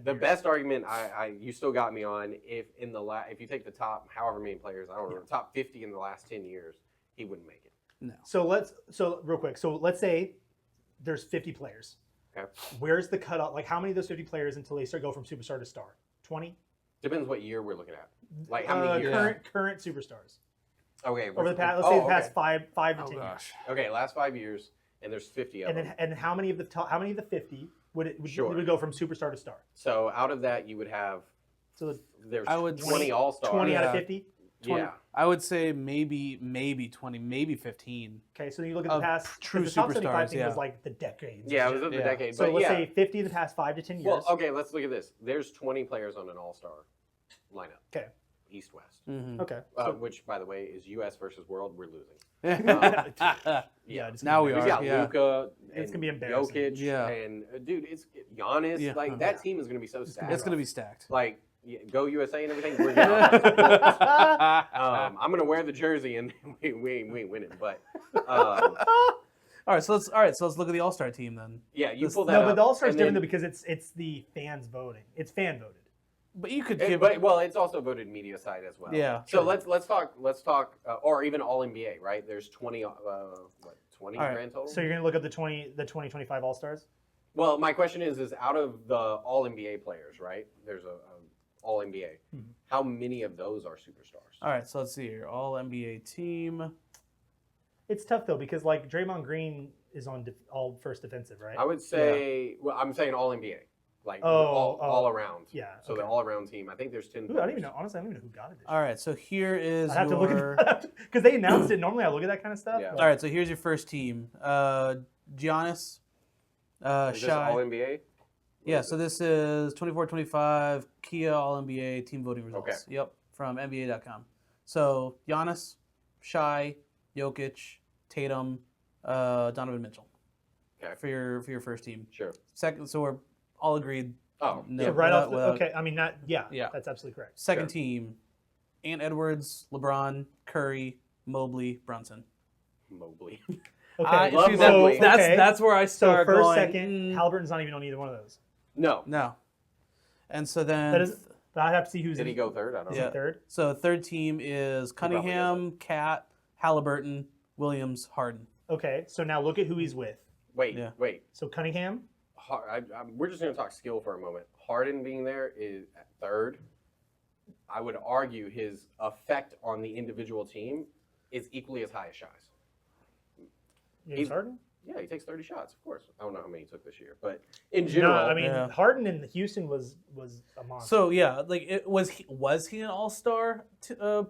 The best argument you still got me on if you take the top however many players, I don't know, top 50 in the last 10 years, he wouldn't make it. No. So real quick. So let's say there's 50 players. Okay. Where's the cutoff? Like how many of those 50 players until they go from superstar to star? 20? Depends what year we're looking at. Like how many years? Current superstars. Okay. Over the past, let's say the past five to 10 years. Okay, last 5 years, and there's 50 of them. And how many of the 50 would go from superstar to star? So out of that, you would have. So there's 20 all-stars. 20 out of 50. 20, yeah. I would say maybe 20, maybe 15. Okay, so you look at the past true the top 75 superstars. thing was like the decades. Yeah, it was of the decade. So but let's say 50 in the past 5 to 10 years. Well, okay, let's look at this. There's 20 players on an all-star lineup. Okay. East-West. Mm-hmm. Okay. Which, by the way, is U.S. versus World. We're losing. Yeah. Now we We've got got Luka. It's gonna be embarrassing. Jokic. Yeah. And dude, it's Giannis. Yeah. Like that team is gonna be so stacked. It's going to be stacked. Like go USA and everything. We're gonna I'm gonna wear the jersey and we ain't winning. But All right, so let's look at the All-Star team then. yeah, you pull that. No, up, but the All-Star is and different then- though because it's the fans voting. It's fan voted. But you could It, give it's also voted media side as well. Yeah. So let's talk, or even All NBA, right? There's 20 20 All right. grand total. So you're gonna look up the 2025 All-Stars. Well, my question is out of the All NBA players, right? There's a All NBA. Mm-hmm. How many of those are superstars? All right, so let's see here. All NBA team. It's tough though because like Draymond Green is on all first defensive, right? I would say, well, I'm saying All NBA, like Oh, all around. Yeah. So the all around team. I think there's 10. Ooh, I don't even know. Honestly, I don't even know who got it. This All right, so here is I have to your... look at that because they announced it. Normally, I look at that kind of stuff. Yeah. but- All right, so here's your first team. Giannis, Is this All Shai. NBA? Yeah, so this is 24-25 Kia All NBA team voting results. Okay. Yep, from NBA.com. So Giannis, Shai, Jokic, Tatum, Donovan Mitchell. Okay. For your first team. Sure. Second, so we're all agreed. Oh, No, So right off the without- okay, I mean not yeah, Yeah. that's absolutely correct. Second Sure. team, Ant Edwards, LeBron, Curry, Mobley, Brunson. Mobley. Okay, love see, Mobley. that's where I so start first, going. second, Halliburton's not even on either one of those. No. No. And so then That is, I'd have to see who's Did in he go third? I don't Yeah. know. third. so third team is probably Cunningham, Cat, Halliburton, Williams, Harden. Okay, so now look at who he's with. Wait. So Cunningham. We're just going to talk skill for a moment. Harden being there is at third. I would argue his effect on the individual team is equally as high as Shai's. James Harden. Yeah, he takes 30 shots, of course. I don't know how many he took this year, but in general, No, I mean Yeah. Harden in Houston was a monster. So yeah, like was he an all-star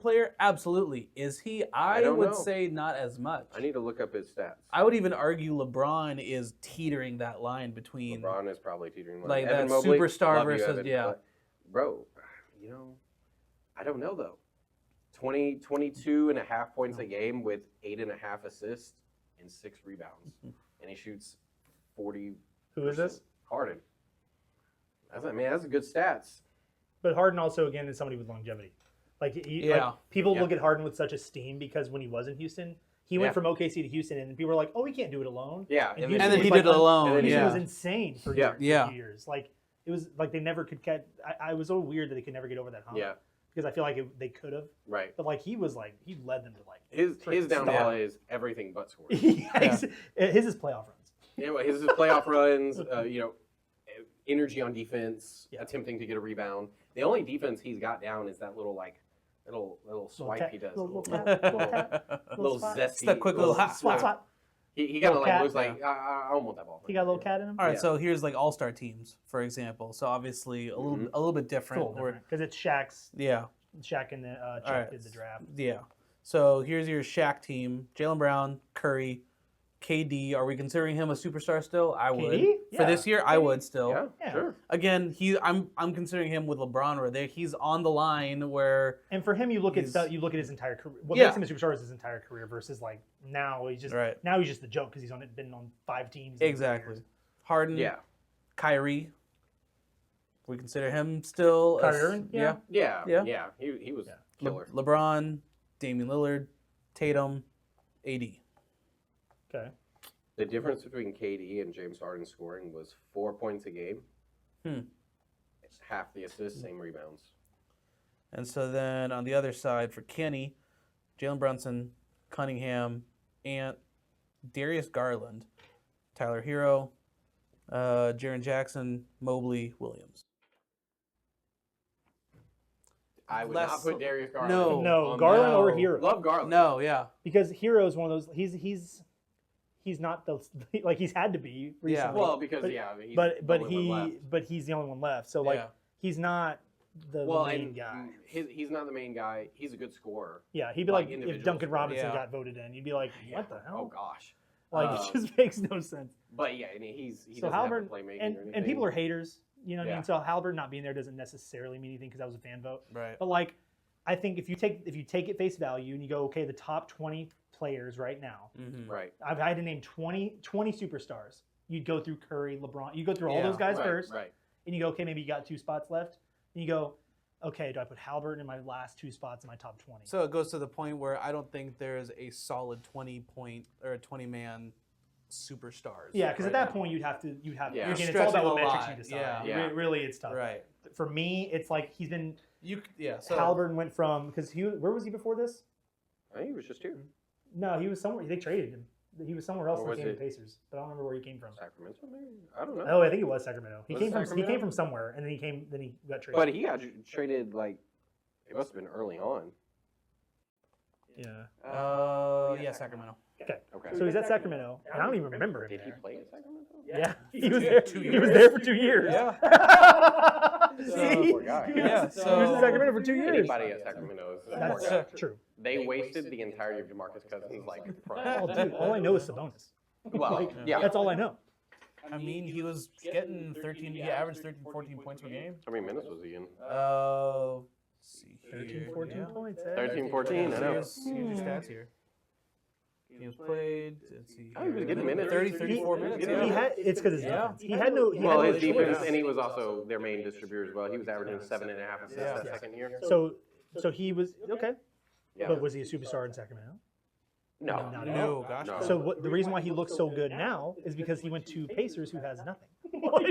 player? Absolutely. Is he? I don't would know. say not as much. I need to look up his stats. I would even argue LeBron is teetering that line between LeBron is probably teetering. like Evan that Mobley, superstar love you, versus Evan, yeah. but, bro, I don't know though. 22 and a half points a game with 8.5 assists and 6 rebounds, and he shoots 40. Who is this? Harden. That's a good stats. But Harden also again is somebody with longevity. Like people look at Harden with such esteem because when he was in Houston, he went from OKC to Houston, and people were like, "Oh, he can't do it alone." Yeah, and And then he was did it alone. and then he Houston Yeah. was insane for Yeah. years. Like it was like they never could catch. I was so weird that they could never get over that hump. Yeah, because I feel like they could have. right. But like he led them to like His downfall is everything but scoring. his is playoff runs. Yeah, well, his playoff runs, energy on defense, Yeah. attempting to get a rebound. The only defense he's got down is that little swipe tap, he does. little Little tap, little swat. zesty. It's that quick little hop. Swat. He kind of Little cat. looks like I don't want that ball. He got a little cat in him. All right, Yeah. so here's like all-star teams, for example. So obviously a little bit different. Because it's Shaq's. Yeah, Shaq and the All Chuck right. did the draft. yeah. So here's your Shaq team: Jaylen Brown, Curry, KD. Are we considering him a superstar still? I would. KD? For Yeah. this year, I would still. Yeah, sure. Again, I'm considering him with LeBron where he's on the line where And for him, you look at He's- his entire career. What Yeah. makes him a superstar is his entire career versus like now he's just Right. now he's just the joke because he's been on 5 teams. in exactly. 3 years. Harden, Yeah, Kyrie. We consider him still Kyrie Irving? yeah. yeah. He was Yeah. killer. LeBron, Damian Lillard, Tatum, AD. Okay. The difference between KD and James Harden scoring was 4 points a game. half the assists, same rebounds. And so then on the other side for Kenny, Jalen Brunson, Cunningham, Ant, Darius Garland, Tyler Hero, Jaren Jackson, Mobley, Williams. I would Less- not put Darius Garland. No, on Garland that. or Hero. Love Garland. No, yeah. Because Hero is one of those. He's not the like he's had to be recently. Yeah. Well, because But- he's but the only one left. he's the only one left. So like Yeah. he's not the main guy. He's not the main guy. He's a good scorer. Yeah, he'd be like like if individual Duncan scorer. Robinson Yeah. got voted in, you'd be like, what the Oh hell? gosh. Like it just makes no sense. But yeah, I mean, he So doesn't have Halliburton the playmaking and or anything. people are haters. You know what I Yeah. mean? So Halliburton not being there doesn't necessarily mean anything because that was a fan vote. Right. But like, I think if you take it face value and you go, okay, the top 20 players right now, Mm-hmm. right. I've had to name 20 superstars. You'd go through Curry, LeBron. You go through all Yeah. those guys right, first, Right. and you go, okay, maybe you got 2 spots left. And you go, okay, do I put Halliburton in my last 2 spots in my top 20? So it goes to the point where I don't think there's a solid 20-point or a 20-man superstars. Yeah, because at right that now. point you'd have to Yeah. again, it's all about Stretching what a metrics lot, you decide. yeah. Yeah. Really, it's tough. Right. For me, it's like he's been So Halliburton went from because where was he before this? I think he was just here. No, he was somewhere. They traded him. He was somewhere else Or and was came to it- Pacers, but I don't remember where he came from. Sacramento, maybe? I don't know. Oh, I think it was Sacramento. He Was came it from Sacramento? somewhere, and then he got traded. But he got traded, like, it must have been early on. yeah. yeah, Sacramento. Okay. Okay. So he's at Sacramento, and I don't even remember him Did he there. play at Sacramento? Yeah, he was there. 2 He was years. there for 2 years. Yeah. See, Poor guy. Yeah, he was in Sacramento for 2 years. Anybody at Sacramento is a poor That's guy. true. They wasted the entirety of DeMarcus Cousins, like, Oh, prime. dude, all I know is Sabonis. Well, yeah. That's all I know. I mean, he was getting 13. He averaged 13, 14 points per game. How many minutes was he in? Let's see 13, here. 14 yeah. points. 13, 14, I know. Here's your stats here. Games played. Let's see. Oh, he was here. getting minutes. 30, 34 He- minutes. he Yeah. He had it's because his Yeah. defense. He had no. Well, had no his defense, choice. and he was also their main distributor as well. He was averaging 7.5 assists Yeah. that second year. So he was okay. Yeah. But was he a superstar in Sacramento? No. Not at No, gosh. No. no. So the reason why he looks so good now is because he went to Pacers, who has nothing.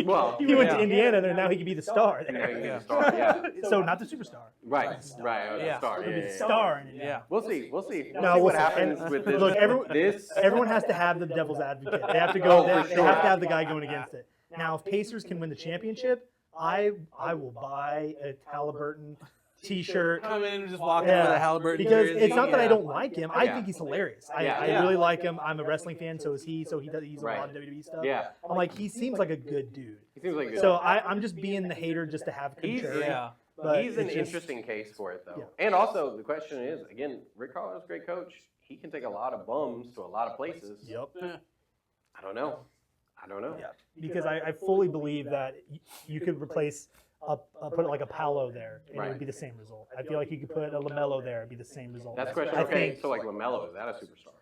Well, he went yeah. to Indiana, and now he could be the star Now there. he's Yeah. a star, yeah. So not the superstar. Right, right. Yeah. Star, He could yeah, be the yeah, yeah. star in Indiana. Yeah. We'll see. We'll see. We'll No, see we'll what see. happens And with this. look, this. Everyone has to have the devil's advocate. They have to go. Oh, they, for have, they have sure. to have the guy going against it. Now, if Pacers can win the championship, I will buy a Halliburton T-shirt. Come in and just walk in Yeah, with a Halliburton because jersey. it's not that I Yeah. don't like him. I Yeah. think he's hilarious. I Yeah. really like him. I'm a wrestling fan, so is he. So he's a Right. lot of WWE stuff. Yeah. I'm like, he seems like a good dude. He seems like a good. So I'm just being the hater just to have He's- contrary. Yeah. But he's an it's just- interesting case for it, though. Yeah. And also, the question is, again, Rick Carlisle's a great coach. He can take a lot of bums to a lot of places. Yep. I don't know. I don't know. Yeah. Because I fully believe that you could replace put it like a Paolo there, and it Right. would be the same result. I feel like you could put a LaMelo there, it'd be the same result. That's the question. I Okay, think- so like LaMelo, is that a superstar?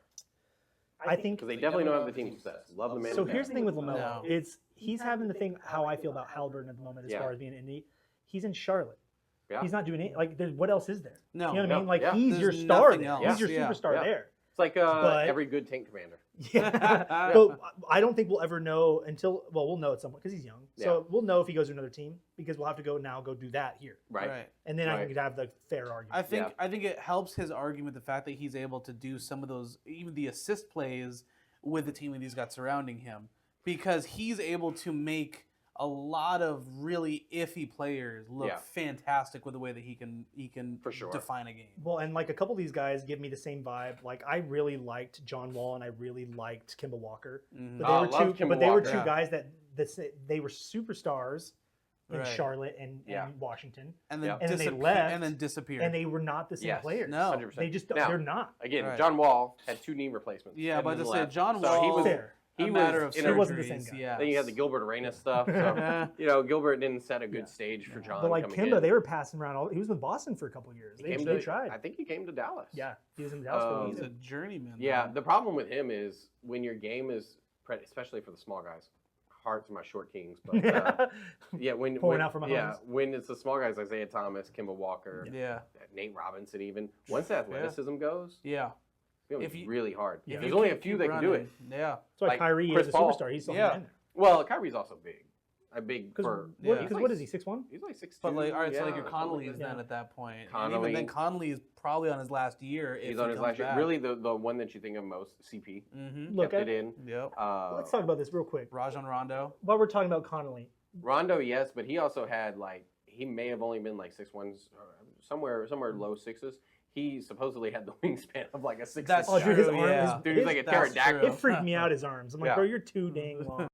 I think. Because they definitely don't have the team success. Love the man. So here's the thing with LaMelo. No. It's he's having the thing how I feel about Halliburton at the moment as Yeah. far as being in Indy. He's in Charlotte. Yeah. He's not doing it. Like, what else is there? No. You know what I No. mean? Like, Yeah. he's your There's star nothing there. else. He's your Yeah. superstar Yeah. there. It's like But- every good tank commander. Yeah. But I don't think we'll ever know until, well, we'll know at some point because he's young. So we'll know if he goes to another team because we'll have to go do that here. Right. And then I Right. could have the fair argument. I think it helps his argument the fact that he's able to do some of those, even the assist plays with the team that he's got surrounding him, because he's able to make a lot of really iffy players look Yeah. fantastic with the way that he can For sure. define a game. Well, and like a couple of these guys give me the same vibe. Like I really liked John Wall and I really liked Kemba Walker. Mhm. But Oh, they were love two. Kemba But they were Walker. two guys that they were superstars in Right. Charlotte and Yeah. Washington, And then, Yeah. And then they disappear- left, and then disappeared. and they were not the same Yes. players. No. 100%. They just Now, they're not. Again, Right. John Wall had 2 knee replacements. Yeah, and but then to say left. John So he Wall- was Fair. he a was matter of in He a- wasn't the same surgeries, guy. yeah. Then you had the Gilbert Arenas stuff. So, Gilbert didn't set a good stage for John. But like coming Kemba, in. they were passing around. He was with Boston for a couple of years. He They came tried. I think he came to Dallas. Yeah, he was in Dallas for a He's little a bit. journeyman. Yeah, man. the problem with him is when your game is, especially for the small guys, heart to my short kings, but yeah, when Pouring out for yeah, Mahomes. when it's the small guys, Isaiah Thomas, Kemba Walker, Yeah. Nate Robinson, even once the athleticism goes, Yeah. it's gonna If be you- really hard. Yeah. There's You only can't a few keep that can do it. running. Yeah. That's why like Kyrie Chris is a Paul. superstar. He's still Yeah. in there. Well, Kyrie's also big. a big Because for. Yeah. He's like- what is he, 6'1"? He's like 6'2". But like, all right, so like yeah, your something Connolly's like then that. at that point, and Connolly. even then Connolly is probably on his last year. He's on his last year. Really, the one that you think of most, CP, Mm-hmm. Look, kept it in. Yep. let's talk about this real quick. Rajon Rondo. While we're talking about Connolly, Rondo, yes, but he also had like he may have only been like 6'1", somewhere low sixes. He supposedly had the wingspan of like a 6'6". That's oh, dude, his true, arm yeah. is Dude, he's like a That's pterodactyl. true. it freaked me out. His arms. I'm like, Yeah. bro, you're too dang long.